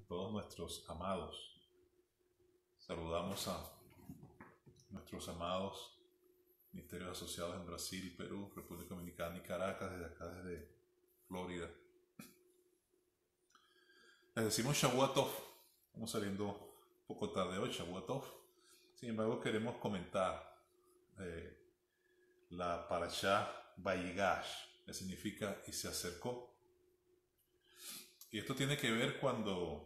todos nuestros amados. Saludamos a nuestros amados ministerios asociados en Brasil, Perú, República Dominicana y Caracas, desde acá, desde Florida. Les decimos Shavua Tov. Estamos saliendo un poco tarde hoy, Shavua Tov. Sin embargo, queremos comentar la parashá Vayigash, que significa y se acercó. Y esto tiene que ver cuando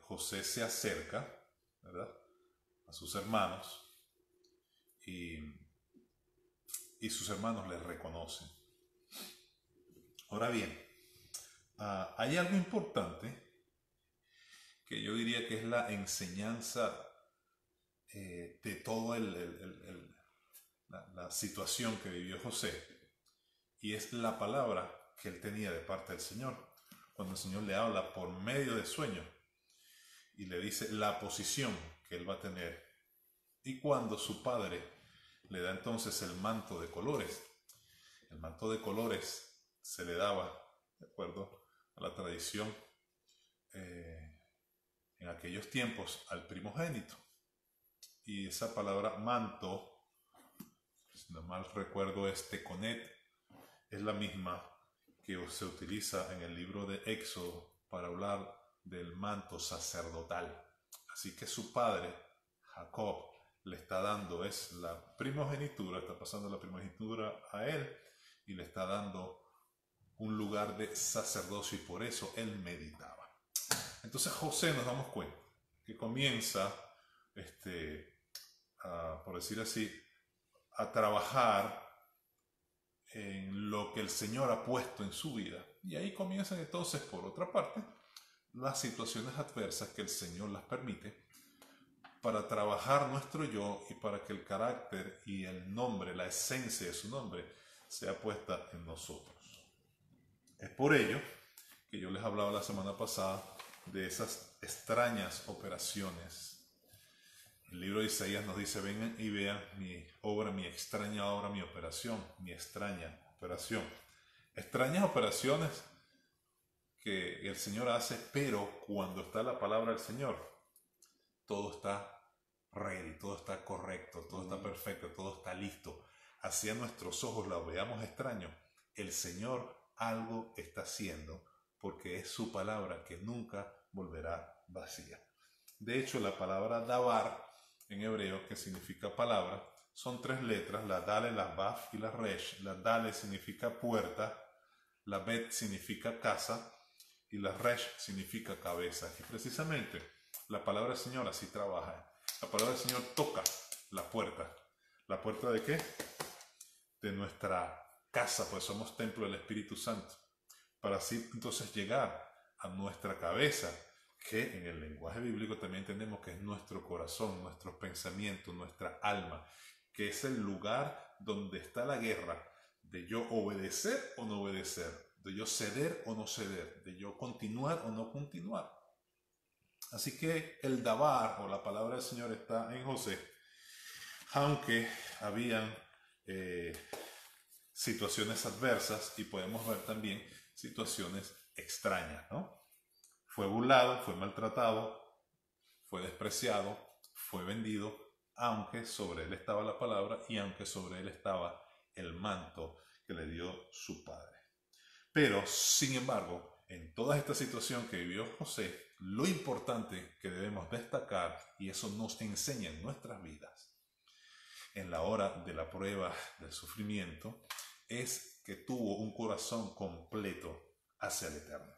José se acerca, ¿verdad?, a sus hermanos y sus hermanos le reconocen. Ahora bien, hay algo importante que yo diría que es la enseñanza de toda la situación que vivió José, y es la palabra que él tenía de parte del Señor. Cuando el Señor le habla por medio de sueños y le dice la posición que él va a tener, y cuando su padre le da entonces el manto de colores. El manto de colores se le daba, de acuerdo a la tradición, en aquellos tiempos al primogénito. Y esa palabra manto, si no mal recuerdo, es teconet, es la misma que se utiliza en el libro de Éxodo para hablar del manto sacerdotal. Así que su padre, Jacob, le está dando, es la primogenitura, está pasando la primogenitura a él y le está dando un lugar de sacerdocio, y por eso él meditaba. Entonces José, nos damos cuenta que comienza, por decir así, a trabajar en lo que el Señor ha puesto en su vida. Y ahí comienzan entonces, por otra parte, las situaciones adversas que el Señor las permite para trabajar nuestro yo y para que el carácter y el nombre, la esencia de su nombre, sea puesta en nosotros. Es por ello que yo les hablaba la semana pasada de esas extrañas operaciones. El libro de Isaías nos dice: vengan y vean mi obra, mi extraña obra, mi operación, mi extraña operación. Extrañas operaciones que el Señor hace, pero cuando está la palabra del Señor, todo está ready, todo está correcto, todo está perfecto, todo está listo. Así a nuestros ojos lo veamos extraño, el Señor algo está haciendo, porque es su palabra que nunca volverá vacía. De hecho, la palabra davar en hebreo, que significa palabra, son 3 letras: la dale, la baf y la resh. La dale significa puerta, la bet significa casa y la resh significa cabeza. Y precisamente la palabra del Señor así trabaja. La palabra del Señor toca la puerta. ¿La puerta de qué? De nuestra casa, pues somos templo del Espíritu Santo, para así entonces llegar a nuestra cabeza, que en el lenguaje bíblico también entendemos que es nuestro corazón, nuestros pensamientos, nuestra alma, que es el lugar donde está la guerra de yo obedecer o no obedecer, de yo ceder o no ceder, de yo continuar o no continuar. Así que el davar, o la palabra del Señor, está en José, aunque habían situaciones adversas, y podemos ver también situaciones extrañas, ¿no? Fue burlado, fue maltratado, fue despreciado, fue vendido, aunque sobre él estaba la palabra y aunque sobre él estaba el manto que le dio su padre. Pero, sin embargo, en toda esta situación que vivió José, lo importante que debemos destacar, y eso nos enseña en nuestras vidas, en la hora de la prueba, del sufrimiento, es que tuvo un corazón completo hacia el Eterno.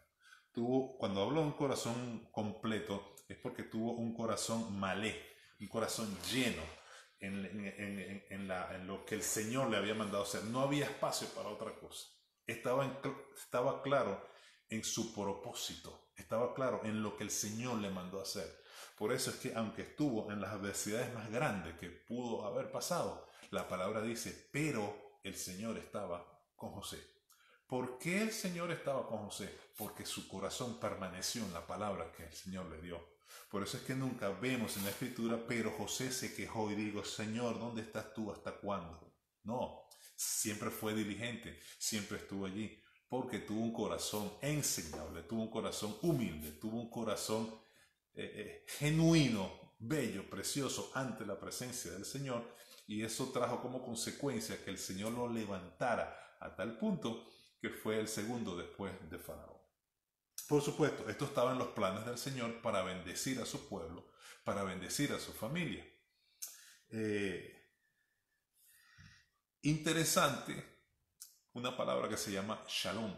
Cuando hablo de un corazón completo, es porque tuvo un corazón malé, un corazón lleno en lo que el Señor le había mandado hacer. No había espacio para otra cosa. Estaba claro en su propósito, estaba claro en lo que el Señor le mandó hacer. Por eso es que, aunque estuvo en las adversidades más grandes que pudo haber pasado, la palabra dice: pero el Señor estaba con José. ¿Por qué el Señor estaba con José? Porque su corazón permaneció en la palabra que el Señor le dio. Por eso es que nunca vemos en la Escritura: pero José se quejó y digo, Señor, ¿dónde estás tú? ¿Hasta cuándo? No, siempre fue diligente, siempre estuvo allí. porque tuvo un corazón enseñable, tuvo un corazón humilde, tuvo un corazón genuino, bello, precioso ante la presencia del Señor, y eso trajo como consecuencia que el Señor lo levantara a tal punto que fue el segundo después de Faraón. Por supuesto, esto estaba en los planes del Señor para bendecir a su pueblo, para bendecir a su familia. Interesante, una palabra que se llama shalom,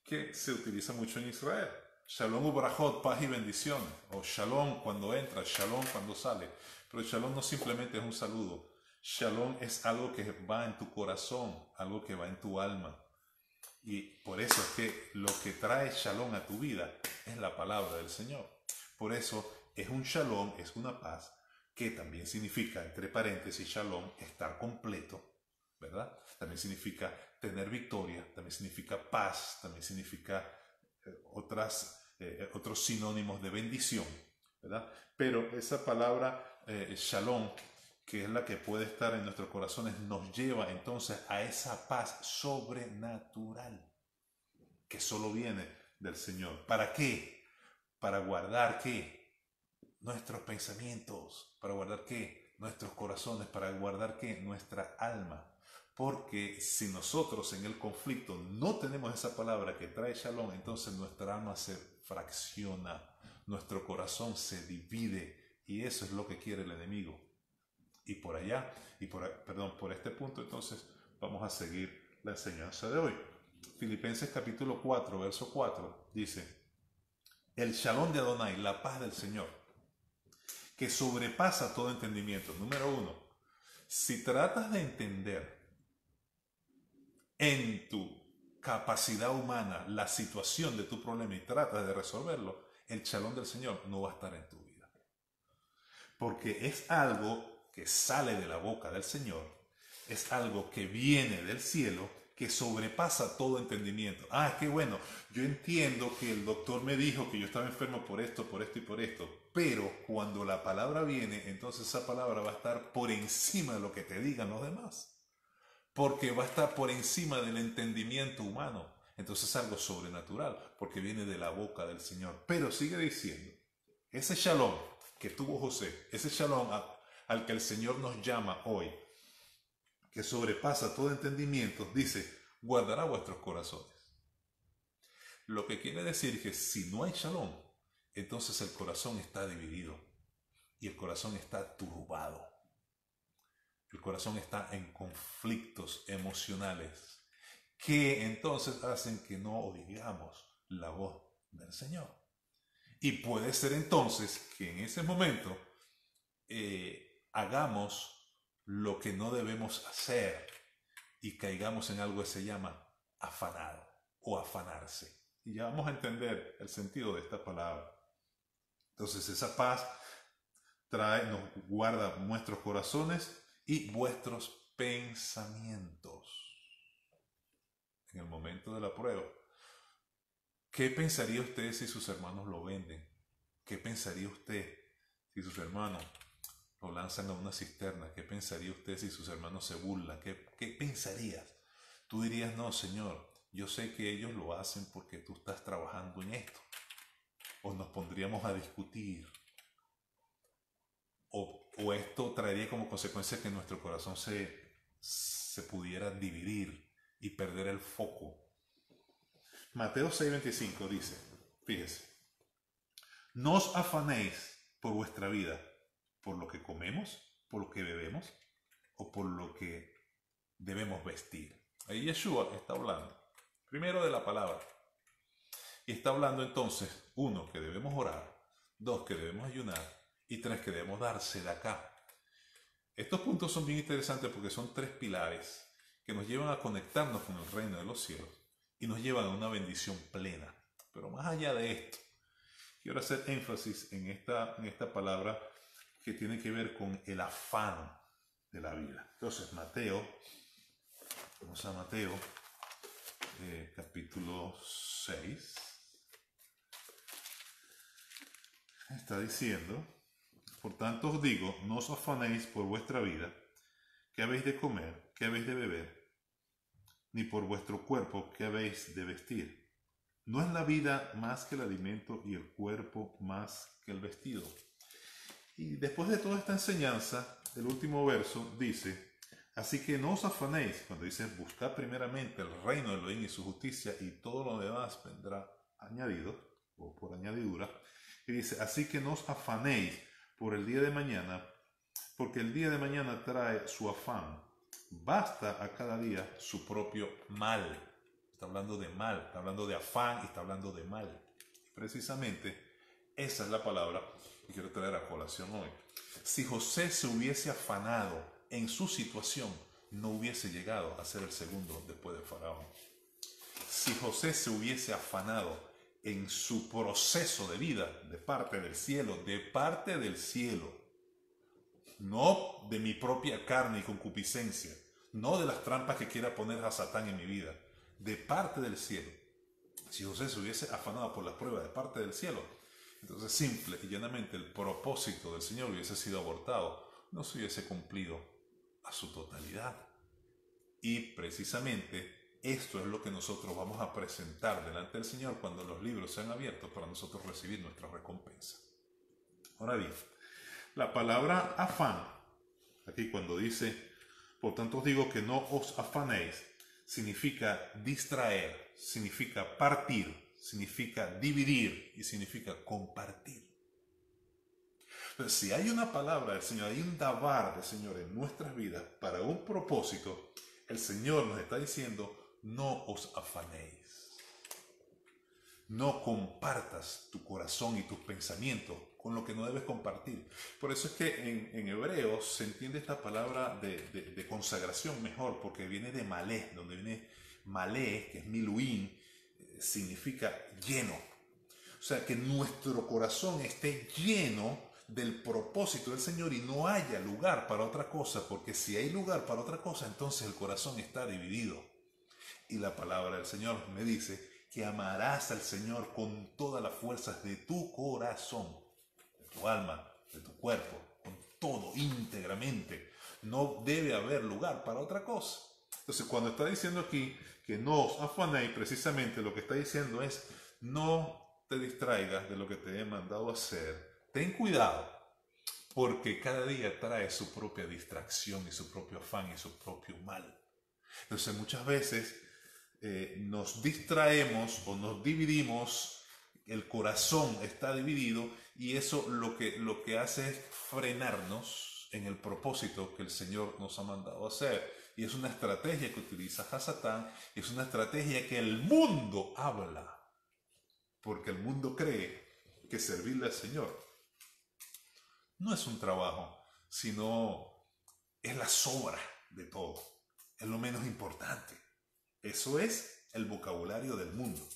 que se utiliza mucho en Israel. Shalom ubrajot, paz y bendiciones, o shalom cuando entra, shalom cuando sale. Pero shalom no simplemente es un saludo. Shalom es algo que va en tu corazón, algo que va en tu alma. Y por eso es que lo que trae shalom a tu vida es la palabra del Señor. Por eso es un shalom, es una paz, que también significa, entre paréntesis, shalom, estar completo, ¿verdad? También significa tener victoria, también significa paz, también significa otros sinónimos de bendición, ¿verdad? Pero esa palabra shalom, que es la que puede estar en nuestros corazones, nos lleva entonces a esa paz sobrenatural que solo viene del Señor. ¿Para qué? Para guardar ¿qué? Nuestros pensamientos, para guardar ¿qué? Nuestros corazones, para guardar ¿qué? Nuestra alma. Porque si nosotros en el conflicto no tenemos esa palabra que trae shalom, entonces nuestra alma se fracciona, nuestro corazón se divide, y eso es lo que quiere el enemigo. Y por allá, por este punto, entonces vamos a seguir la enseñanza de hoy. Filipenses capítulo 4, verso 4, dice: el shalom de Adonai, la paz del Señor, que sobrepasa todo entendimiento. Número 1, si tratas de entender en tu capacidad humana la situación de tu problema y tratas de resolverlo, el shalom del Señor no va a estar en tu vida. Porque es algo que sale de la boca del Señor, es algo que viene del cielo, que sobrepasa todo entendimiento. Qué bueno, yo entiendo que el doctor me dijo que yo estaba enfermo por esto y por esto, pero cuando la palabra viene, entonces esa palabra va a estar por encima de lo que te digan los demás, porque va a estar por encima del entendimiento humano. Entonces es algo sobrenatural, porque viene de la boca del Señor. Pero sigue diciendo, ese shalom que tuvo José, ese shalom al que el Señor nos llama hoy, que sobrepasa todo entendimiento, dice, guardará vuestros corazones. Lo que quiere decir que si no hay shalom, entonces el corazón está dividido y el corazón está turbado. El corazón está en conflictos emocionales que entonces hacen que no oigamos la voz del Señor. Y puede ser entonces que en ese momento hagamos lo que no debemos hacer y caigamos en algo que se llama afanado o afanarse. Y ya vamos a entender el sentido de esta palabra. Entonces esa paz nos guarda nuestros corazones y vuestros pensamientos. En el momento de la prueba, ¿qué pensaría usted si sus hermanos lo venden? ¿Qué pensaría usted si sus hermanos lo lanzan a una cisterna? ¿Qué pensaría usted si sus hermanos se burlan? ¿Qué pensarías? Tú dirías, no, Señor, yo sé que ellos lo hacen porque tú estás trabajando en esto. O nos pondríamos a discutir. O esto traería como consecuencia que nuestro corazón se pudiera dividir y perder el foco. Mateo 6:25 dice, fíjese, no os afanéis por vuestra vida, por lo que comemos, por lo que bebemos o por lo que debemos vestir. Ahí Yeshua está hablando primero de la palabra y está hablando entonces, 1, que debemos orar, 2, que debemos ayunar y 3, que debemos darse de acá. Estos puntos son bien interesantes porque son 3 pilares que nos llevan a conectarnos con el reino de los cielos y nos llevan a una bendición plena. Pero más allá de esto, quiero hacer énfasis en esta palabra que tiene que ver con el afán de la vida. Entonces, vamos a Mateo, capítulo 6. Está diciendo, por tanto os digo, no os afanéis por vuestra vida, qué habéis de comer, qué habéis de beber, ni por vuestro cuerpo qué habéis de vestir. ¿No es la vida más que el alimento y el cuerpo más que el vestido? Y después de toda esta enseñanza, el último verso dice: así que no os afanéis, cuando dice buscad primeramente el reino de Elohim y su justicia, y todo lo demás vendrá añadido, o por añadidura. Y dice: así que no os afanéis por el día de mañana, porque el día de mañana trae su afán. Basta a cada día su propio mal. Está hablando de mal, está hablando de afán y está hablando de mal. Y precisamente esa es la palabra que quiero traer a colación hoy. Si José se hubiese afanado en su situación, no hubiese llegado a ser el segundo después de Faraón. Si José se hubiese afanado en su proceso de vida de parte del cielo, no de mi propia carne y concupiscencia, no de las trampas que quiera poner a Satán en mi vida, de parte del cielo. Si José se hubiese afanado por las pruebas de parte del cielo, entonces simple y llanamente el propósito del Señor hubiese sido abortado, no se hubiese cumplido a su totalidad. Y precisamente esto es lo que nosotros vamos a presentar delante del Señor cuando los libros sean abiertos para nosotros recibir nuestra recompensa. Ahora bien, la palabra afán, aquí cuando dice, por tanto os digo que no os afanéis, significa distraer, significa partir, significa dividir y significa compartir. Entonces, si hay una palabra del Señor, hay un davar del Señor en nuestras vidas para un propósito, el Señor nos está diciendo: no os afanéis. No compartas tu corazón y tus pensamientos con lo que no debes compartir. Por eso es que en Hebreos se entiende esta palabra de consagración mejor, porque viene de malé, donde viene malé, que es miluín, significa lleno. O sea, que nuestro corazón esté lleno del propósito del Señor y no haya lugar para otra cosa, porque si hay lugar para otra cosa, entonces el corazón está dividido. Y la palabra del Señor me dice que amarás al Señor con todas las fuerzas de tu corazón, de tu alma, de tu cuerpo, con todo, íntegramente. No debe haber lugar para otra cosa. Entonces, cuando está diciendo aquí que no os afanéis, precisamente lo que está diciendo es: no te distraigas de lo que te he mandado hacer. Ten cuidado, porque cada día trae su propia distracción y su propio afán y su propio mal. Entonces, muchas veces nos distraemos o nos dividimos, el corazón está dividido y eso lo que hace es frenarnos en el propósito que el Señor nos ha mandado hacer. Y es una estrategia que utiliza Satán, es una estrategia que el mundo habla, porque el mundo cree que servirle al Señor no es un trabajo, sino es la sobra de todo, es lo menos importante. Eso es el vocabulario del mundo.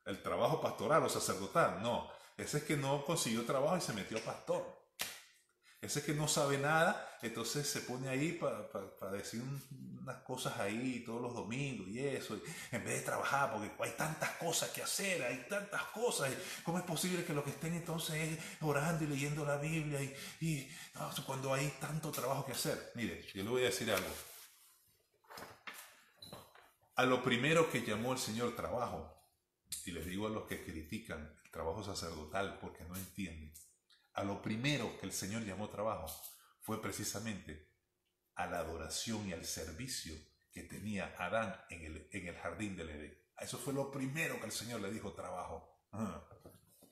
El trabajo pastoral o sacerdotal, no. Ese es que no consiguió trabajo y se metió pastor. Ese es que no sabe nada, entonces se pone ahí para decir unas cosas ahí todos los domingos y eso, y en vez de trabajar, porque hay tantas cosas que hacer, hay tantas cosas. ¿Cómo es posible que lo que estén entonces es orando y leyendo la Biblia y no, cuando hay tanto trabajo que hacer? Mire, yo le voy a decir algo. A lo primero que llamó el Señor trabajo, y les digo a los que critican el trabajo sacerdotal porque no entienden, a lo primero que el Señor llamó trabajo fue precisamente a la adoración y al servicio que tenía Adán en el jardín del Edén. A eso fue lo primero que el Señor le dijo trabajo.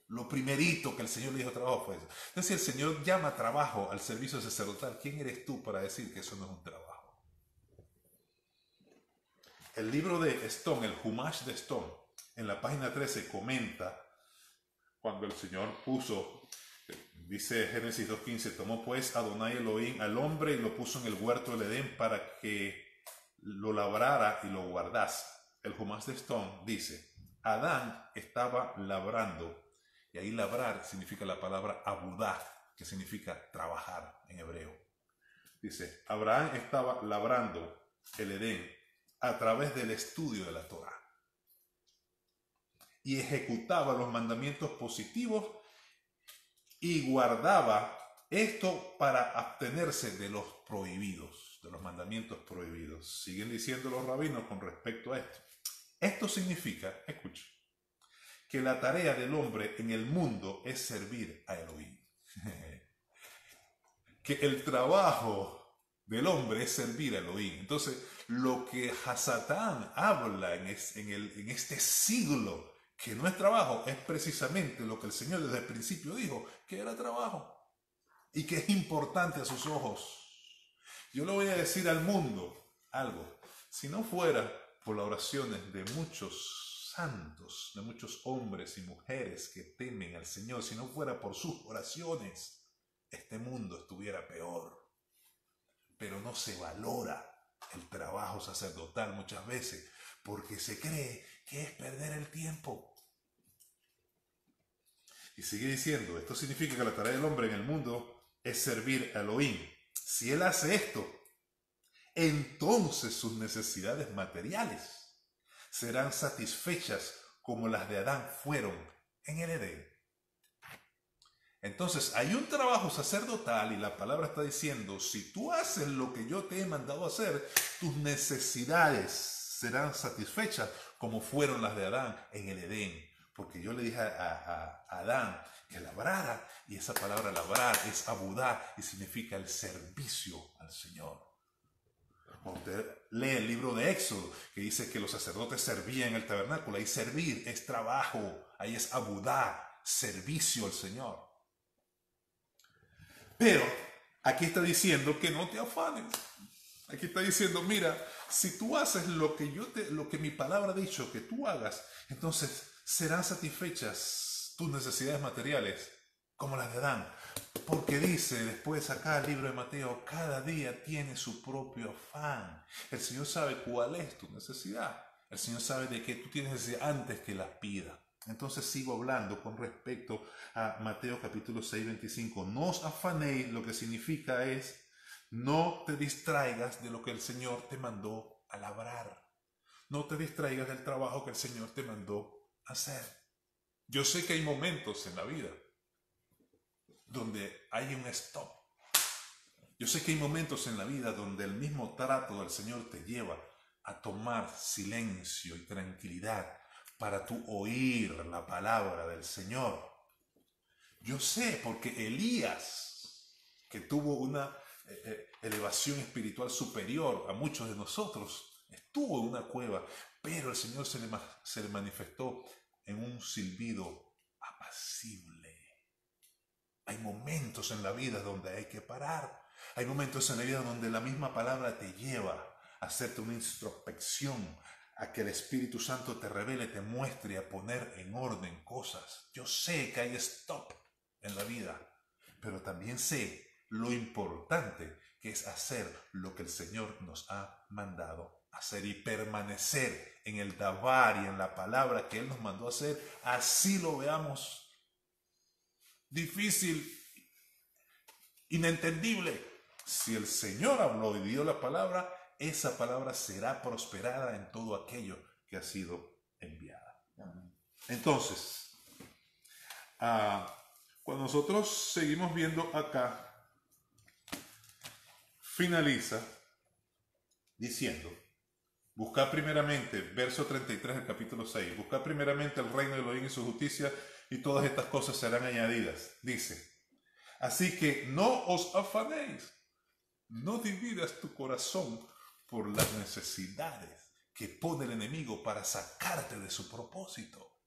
Lo primerito que el Señor le dijo trabajo fue eso. Entonces, si el Señor llama trabajo al servicio sacerdotal, ¿quién eres tú para decir que eso no es un trabajo? El libro de Stone, el Humash de Stone, en la página 13 comenta cuando el Señor puso, dice Génesis 2.15, tomó pues Adonai Elohim al hombre y lo puso en el huerto del Edén para que lo labrara y lo guardase. El Humash de Stone dice, Adán estaba labrando, y ahí labrar significa la palabra abudá, que significa trabajar en hebreo. Dice, Abraham estaba labrando el Edén a través del estudio de la Torá y ejecutaba los mandamientos positivos y guardaba esto para abstenerse de los prohibidos. de los mandamientos prohibidos. Siguen diciendo los rabinos con respecto a esto. Esto significa, escucha, que la tarea del hombre en el mundo es servir a Elohim. Que el trabajo del hombre es servir a Elohim. Entonces, lo que Hasatán habla en este siglo, que no es trabajo, es precisamente lo que el Señor desde el principio dijo, que era trabajo y que es importante a sus ojos. Yo le voy a decir al mundo algo. Si no fuera por las oraciones de muchos santos, de muchos hombres y mujeres que temen al Señor, si no fuera por sus oraciones, este mundo estuviera peor. Pero no se valora el trabajo sacerdotal muchas veces porque se cree que es perder el tiempo. Y sigue diciendo, esto significa que la tarea del hombre en el mundo es servir a Elohim. Si él hace esto, entonces sus necesidades materiales serán satisfechas como las de Adán fueron en el Edén. Entonces hay un trabajo sacerdotal y la palabra está diciendo, si tú haces lo que yo te he mandado hacer, tus necesidades serán satisfechas como fueron las de Adán en el Edén. Porque yo le dije a Adán que labrara, y esa palabra labrar es abudá y significa el servicio al Señor. Cuando usted lee el libro de Éxodo, que dice que los sacerdotes servían en el tabernáculo, ahí servir es trabajo, ahí es abudá, servicio al Señor. Pero aquí está diciendo que no te afanes. Aquí está diciendo, mira, si tú haces lo que mi palabra ha dicho que tú hagas, entonces serán satisfechas tus necesidades materiales como las de Adán. Porque dice después acá el libro de Mateo, cada día tiene su propio afán. El Señor sabe cuál es tu necesidad. El Señor sabe de qué tú tienes necesidad antes que las pida. Entonces sigo hablando con respecto a Mateo capítulo 6, 25. No os afanéis, lo que significa es, no te distraigas de lo que el Señor te mandó a labrar. No te distraigas del trabajo que el Señor te mandó a hacer. Yo sé que hay momentos en la vida donde hay un stop. Yo sé que hay momentos en la vida donde el mismo trato del Señor te lleva a tomar silencio y tranquilidad para tú oír la palabra del Señor. Yo sé porque Elías, que tuvo una elevación espiritual superior a muchos de nosotros, estuvo en una cueva, pero el Señor se le manifestó en un silbido apacible. Hay momentos en la vida donde hay que parar. Hay momentos en la vida donde la misma palabra te lleva a hacerte una introspección, a que el Espíritu Santo te revele, te muestre, a poner en orden cosas. Yo sé que hay stop en la vida, pero también sé lo importante que es hacer lo que el Señor nos ha mandado hacer y permanecer en el davar y en la palabra que Él nos mandó hacer, así lo veamos difícil, inentendible. Si el Señor habló y dio la palabra, esa palabra será prosperada en todo aquello que ha sido enviada. Entonces, cuando nosotros seguimos viendo acá, finaliza diciendo, buscad primeramente, verso 33 del capítulo 6, buscad primeramente el reino de Elohim y su justicia, y todas estas cosas serán añadidas. Dice, así que no os afanéis, no dividas tu corazón por las necesidades que pone el enemigo para sacarte de su propósito.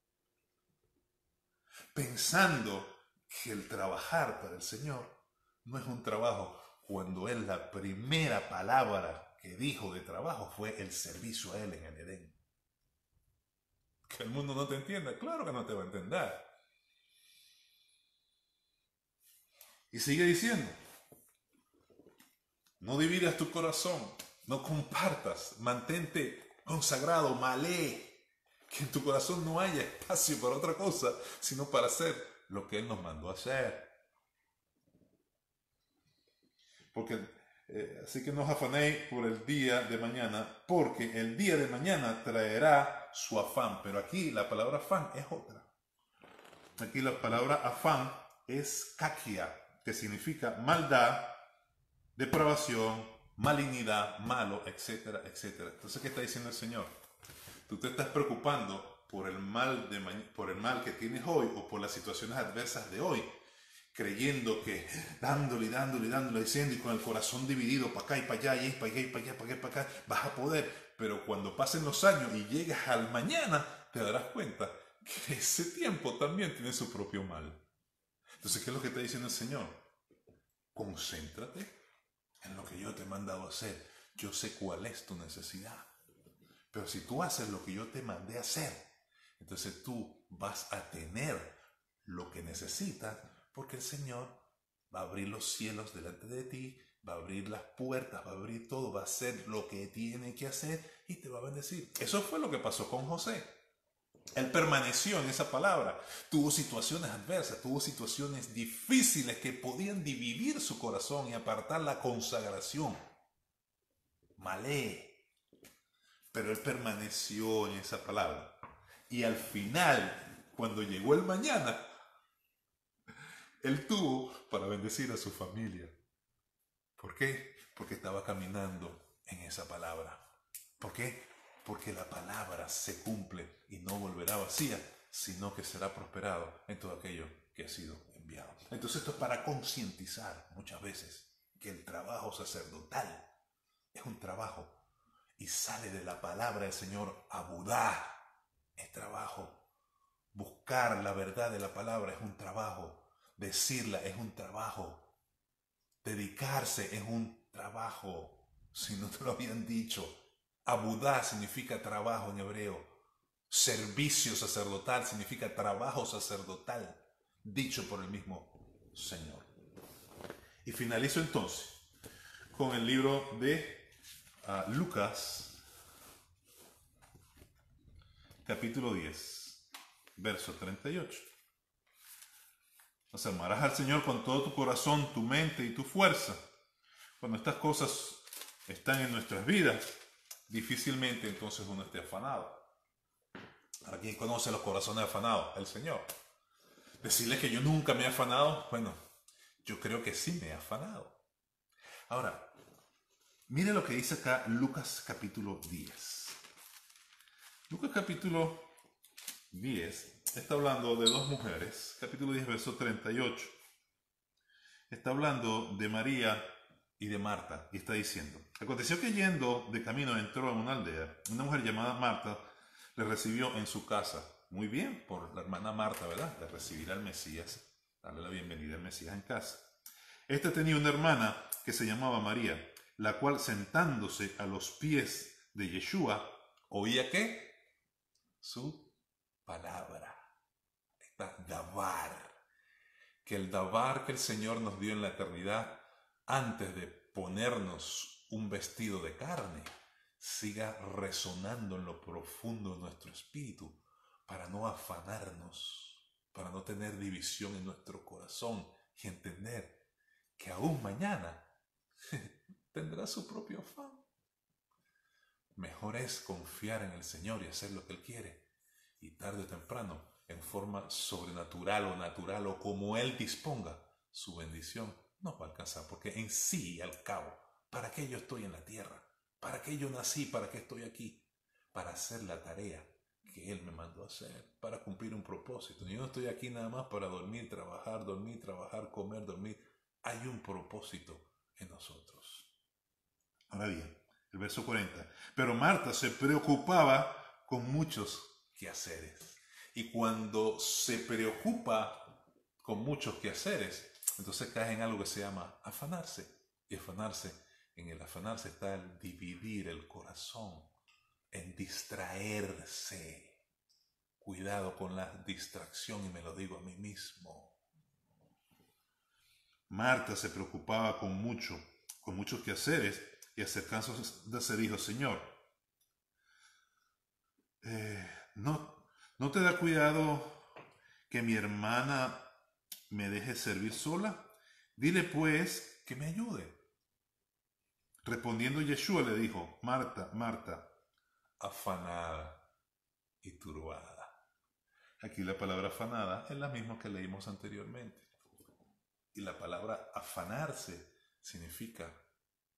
Pensando que el trabajar para el Señor no es un trabajo cuando Él la primera palabra que dijo de trabajo fue el servicio a Él en el Edén. Que el mundo no te entienda, claro que no te va a entender. Y sigue diciendo, no dividas tu corazón, no compartas, mantente consagrado, malé, que en tu corazón no haya espacio para otra cosa, sino para hacer lo que Él nos mandó a hacer. Porque, así que no os afanéis por el día de mañana, porque el día de mañana traerá su afán. Pero aquí la palabra afán es otra. Aquí la palabra afán es kakia, que significa maldad, depravación, malignidad, malo, etcétera, etcétera. Entonces, ¿qué está diciendo el Señor? Tú te estás preocupando por el mal que tienes hoy o por las situaciones adversas de hoy, creyendo que dándole, diciendo y con el corazón dividido para acá y para allá, y para allá y para allá, para allá, para acá, vas a poder. Pero cuando pasen los años y llegas al mañana, te darás cuenta que ese tiempo también tiene su propio mal. Entonces, ¿qué es lo que está diciendo el Señor? Concéntrate en lo que yo te he mandado a hacer. Yo sé cuál es tu necesidad. Pero si tú haces lo que yo te mandé a hacer, entonces tú vas a tener lo que necesitas, porque el Señor va a abrir los cielos delante de ti, va a abrir las puertas, va a abrir todo, va a hacer lo que tiene que hacer y te va a bendecir. Eso fue lo que pasó con José. Él permaneció en esa palabra, tuvo situaciones adversas, tuvo situaciones difíciles que podían dividir su corazón y apartar la consagración. Malé. Pero él permaneció en esa palabra. Y al final, cuando llegó el mañana, él tuvo para bendecir a su familia. ¿Por qué? Porque estaba caminando en esa palabra. ¿Por qué? Porque la palabra se cumple y no volverá vacía, sino que será prosperado en todo aquello que ha sido enviado. Entonces esto es para concientizar muchas veces que el trabajo sacerdotal es un trabajo y sale de la palabra del Señor. Abudá es trabajo. Buscar la verdad de la palabra es un trabajo. Decirla es un trabajo. Dedicarse es un trabajo. Si no te lo habían dicho, abudá significa trabajo en hebreo. Servicio sacerdotal significa trabajo sacerdotal, dicho por el mismo Señor. Y finalizo entonces con el libro de Lucas, capítulo 10, verso 38. Nos amarás al Señor con todo tu corazón, tu mente y tu fuerza. Cuando estas cosas están en nuestras vidas, difícilmente entonces uno esté afanado. ¿Para quién conoce los corazones afanados? El Señor. Decirle que yo nunca me he afanado, bueno, yo creo que sí me he afanado. Ahora, mire lo que dice acá Lucas capítulo 10. Lucas capítulo 10 está hablando de dos mujeres. Capítulo 10, verso 38. Está hablando de María y de Marta. Y está diciendo: aconteció que yendo de camino entró en una aldea. Una mujer llamada Marta le recibió en su casa. Muy bien por la hermana Marta, ¿verdad? De recibir al Mesías, darle la bienvenida al Mesías en casa. Esta tenía una hermana que se llamaba María, la cual sentándose a los pies de Yeshua, oía ¿qué? Su palabra. Está davar. Que el davar que el Señor nos dio en la eternidad, antes de ponernos un vestido de carne, siga resonando en lo profundo de nuestro espíritu, para no afanarnos, para no tener división en nuestro corazón y entender que aún mañana tendrá su propio afán. Mejor es confiar en el Señor y hacer lo que Él quiere, y tarde o temprano, en forma sobrenatural o natural o como Él disponga, su bendición nos va a alcanzar, porque en sí y al cabo, ¿para qué yo estoy en la tierra? ¿Para qué yo nací? ¿Para qué estoy aquí? Para hacer la tarea que Él me mandó a hacer, para cumplir un propósito. Yo no estoy aquí nada más para dormir, trabajar, comer, dormir. Hay un propósito en nosotros. Ahora bien, el verso 40. Pero Marta se preocupaba con muchos quehaceres. Y cuando se preocupa con muchos quehaceres, entonces cae en algo que se llama afanarse. Y afanarse, en el afanarse está el dividir el corazón, en distraerse. Cuidado con la distracción, y me lo digo a mí mismo. Marta se preocupaba con muchos quehaceres, y acercándose se dijo: Señor, ¿no te da cuidado que mi hermana me deje servir sola? Dile pues que me ayude. Respondiendo Yeshua le dijo: Marta, Marta, afanada y turbada. Aquí la palabra afanada es la misma que leímos anteriormente. Y la palabra afanarse significa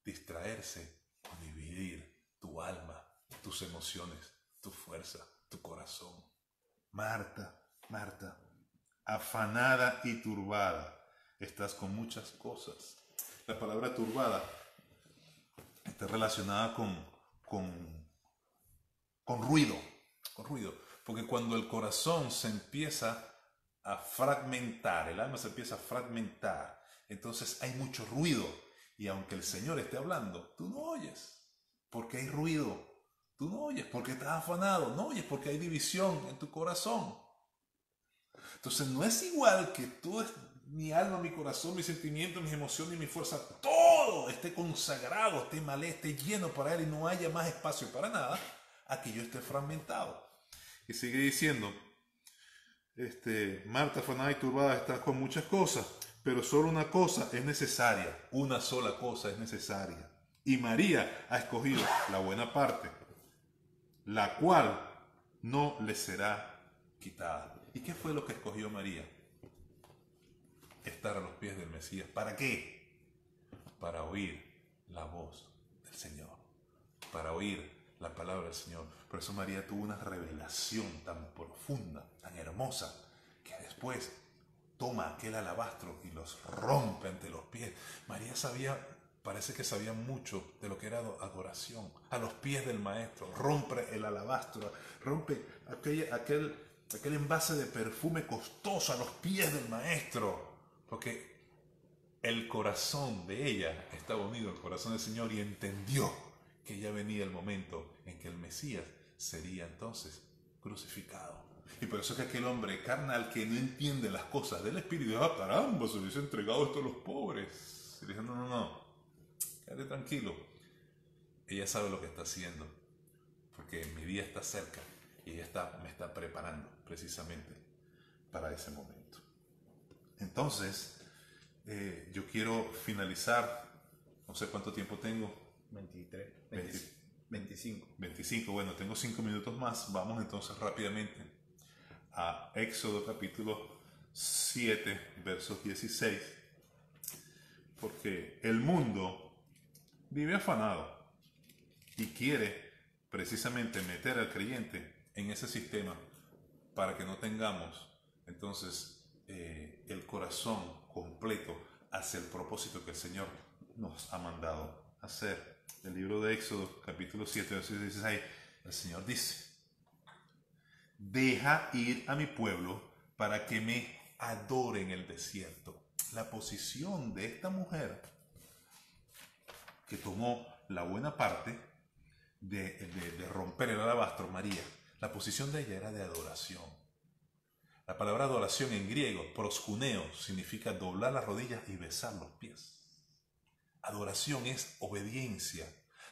distraerse o dividir tu alma, tus emociones, tu fuerza, tu corazón. Marta, Marta, afanada y turbada, estás con muchas cosas. La palabra turbada está relacionada con ruido, porque cuando el corazón se empieza a fragmentar, el alma se empieza a fragmentar, entonces hay mucho ruido, y aunque el Señor esté hablando, tú no oyes, porque hay ruido. Tú no oyes porque estás afanado, no oyes porque hay división en tu corazón. Entonces no es igual que todo mi alma, mi corazón, mis sentimientos, mis emociones y mi fuerza, todo esté consagrado, esté malé, esté lleno para Él y no haya más espacio para nada, a que yo esté fragmentado. Y sigue diciendo, Marta, afanada y turbada, estás con muchas cosas, pero solo una cosa es necesaria, una sola cosa es necesaria. Y María ha escogido la buena parte, la cual no le será quitada. ¿Y qué fue lo que escogió María? Estar a los pies del Mesías. ¿Para qué? Para oír la voz del Señor, para oír la palabra del Señor. Por eso María tuvo una revelación tan profunda, tan hermosa, que después toma aquel alabastro y los rompe ante los pies. María parece que sabía mucho de lo que era adoración. A los pies del Maestro, rompe el alabastro, rompe aquel envase de perfume costoso a los pies del Maestro, porque el corazón de ella estaba unido al corazón del Señor y entendió que ya venía el momento en que el Mesías sería entonces crucificado. Y por eso es que aquel hombre carnal que no entiende las cosas del Espíritu, caramba, se hubiese entregado esto a los pobres. Y le dice, no, quédate tranquilo. Ella sabe lo que está haciendo, porque mi día está cerca y ella me está preparando precisamente para ese momento. Entonces, yo quiero finalizar, no sé cuánto tiempo tengo. 25. Bueno, tengo 5 minutos más. Vamos entonces rápidamente a Éxodo capítulo 7, versos 16. Porque el mundo vive afanado y quiere precisamente meter al creyente en ese sistema para que no tengamos entonces el corazón completo hacia el propósito que el Señor nos ha mandado hacer. El libro de Éxodo, capítulo 7, verso 16, el Señor dice: deja ir a mi pueblo para que me adore en el desierto. La posición de esta mujer que tomó la buena parte de romper el alabastro, María, la posición de ella era de adoración. La palabra adoración en griego, proskuneo, significa doblar las rodillas y besar los pies. Adoración es obediencia.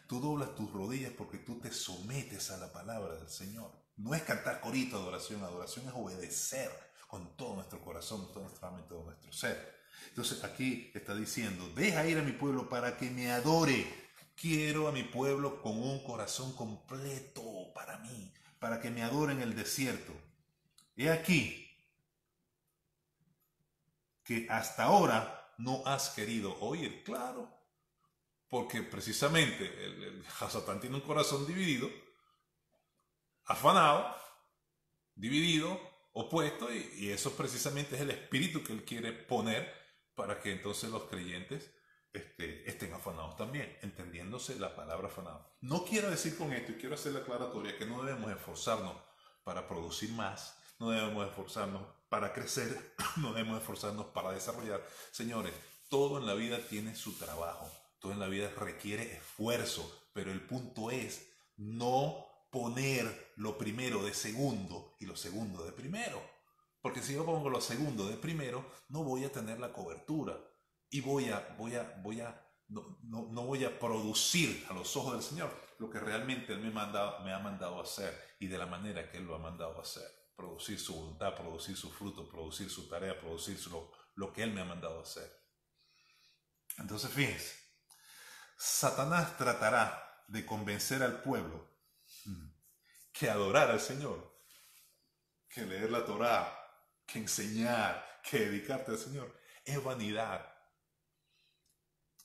Tú doblas tus rodillas porque tú te sometes a la palabra del Señor. No es cantar corito adoración. Adoración es obedecer con todo nuestro corazón, toda nuestra mente, todo nuestro ser. Entonces aquí está diciendo, deja ir a mi pueblo para que me adore. Quiero a mi pueblo con un corazón completo para mí, para que me adore en el desierto. He aquí que hasta ahora no has querido oír. Claro, porque precisamente el Satán tiene un corazón dividido, afanado, dividido, opuesto, y eso precisamente es el espíritu que él quiere poner para que entonces los creyentes estén afanados también, entendiéndose la palabra afanado. No quiero decir con esto, y quiero hacer la aclaratoria, que no debemos esforzarnos para producir más, no debemos esforzarnos para crecer, no debemos esforzarnos para desarrollar. Señores, todo en la vida tiene su trabajo, todo en la vida requiere esfuerzo, pero el punto es no poner lo primero de segundo y lo segundo de primero. Porque si yo pongo lo segundo de primero, no voy a tener la cobertura y no voy a producir a los ojos del Señor lo que realmente Él me ha mandado a hacer y de la manera que Él lo ha mandado a hacer. Producir su voluntad, producir su fruto, producir su tarea, producir lo que Él me ha mandado a hacer. Entonces, fíjense, Satanás tratará de convencer al pueblo que adorar al Señor, que leer la Torá, que enseñar, que dedicarte al Señor, es vanidad.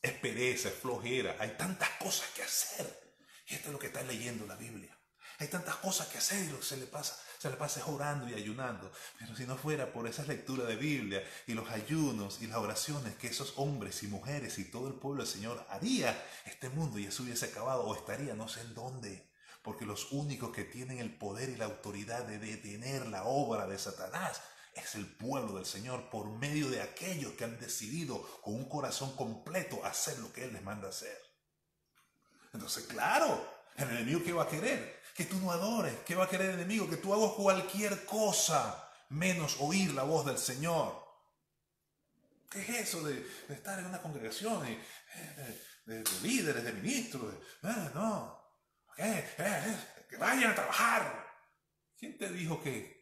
es pereza, es flojera. Hay tantas cosas que hacer. Y esto es lo que está leyendo la Biblia. Hay tantas cosas que hacer y lo que se le pasa es orando y ayunando. Pero si no fuera por esas lecturas de Biblia y los ayunos y las oraciones que esos hombres y mujeres y todo el pueblo del Señor haría, este mundo ya se hubiese acabado o estaría no sé en dónde. Porque los únicos que tienen el poder y la autoridad de detener la obra de Satanás es el pueblo del Señor por medio de aquellos que han decidido con un corazón completo hacer lo que Él les manda hacer. Entonces, claro, el enemigo ¿qué va a querer? Que tú no adores. ¿Qué va a querer el enemigo? Que tú hagas cualquier cosa menos oír la voz del Señor. ¿Qué es eso de estar en una congregación de líderes, de ministros? No. Que vayan a trabajar. ¿Quién te dijo que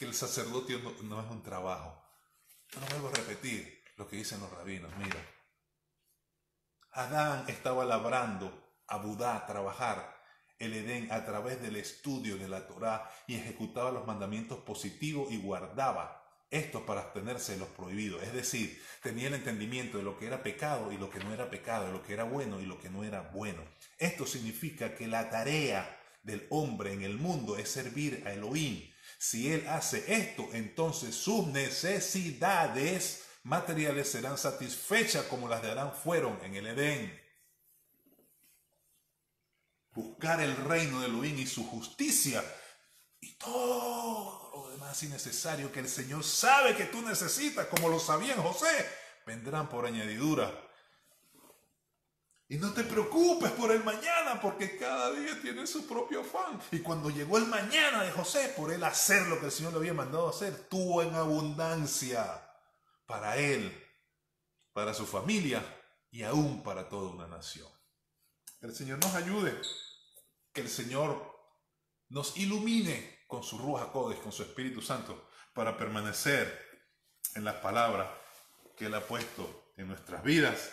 el sacerdocio no es un trabajo? Yo no vuelvo a repetir lo que dicen los rabinos. Mira, Adán estaba labrando a Budá, trabajar el Edén a través del estudio de la Torá y ejecutaba los mandamientos positivos y guardaba esto para abstenerse de los prohibidos. Es decir, tenía el entendimiento de lo que era pecado y lo que no era pecado, de lo que era bueno y lo que no era bueno. Esto significa que la tarea del hombre en el mundo es servir a Elohim. Si él hace esto, entonces sus necesidades materiales serán satisfechas como las de Adán fueron en el Edén. Buscar el reino de Elohim y su justicia y todo lo demás innecesario que el Señor sabe que tú necesitas, como lo sabía en José, vendrán por añadidura. Y no te preocupes por el mañana, porque cada día tiene su propio afán. Y cuando llegó el mañana de José, por él hacer lo que el Señor le había mandado hacer, tuvo en abundancia para él, para su familia y aún para toda una nación. Que el Señor nos ayude, que el Señor nos ilumine con su Ruach HaKodesh, con su Espíritu Santo, para permanecer en las palabras que Él ha puesto en nuestras vidas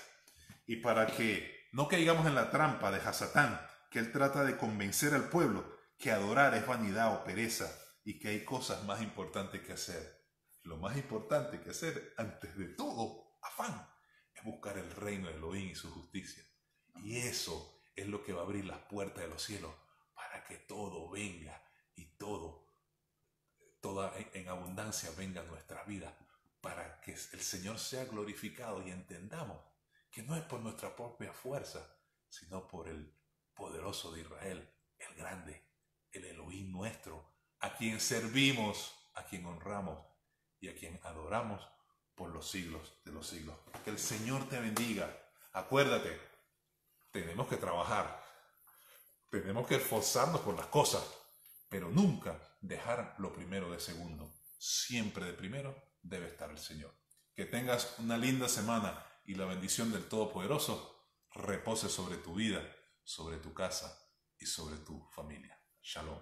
y para que no caigamos en la trampa de Hasatán, que Él trata de convencer al pueblo que adorar es vanidad o pereza y que hay cosas más importantes que hacer. Lo más importante que hacer, antes de todo, afán, es buscar el reino de Elohim y su justicia. Y eso es lo que va a abrir las puertas de los cielos para que todo venga y toda en abundancia venga a nuestra vida, para que el Señor sea glorificado y entendamos que no es por nuestra propia fuerza, sino por el poderoso de Israel, el grande, el Elohim nuestro, a quien servimos, a quien honramos y a quien adoramos por los siglos de los siglos. Que el Señor te bendiga. Acuérdate, tenemos que trabajar, tenemos que esforzarnos por las cosas, pero nunca dejar lo primero de segundo. Siempre de primero debe estar el Señor. Que tengas una linda semana y la bendición del Todopoderoso repose sobre tu vida, sobre tu casa y sobre tu familia. Shalom.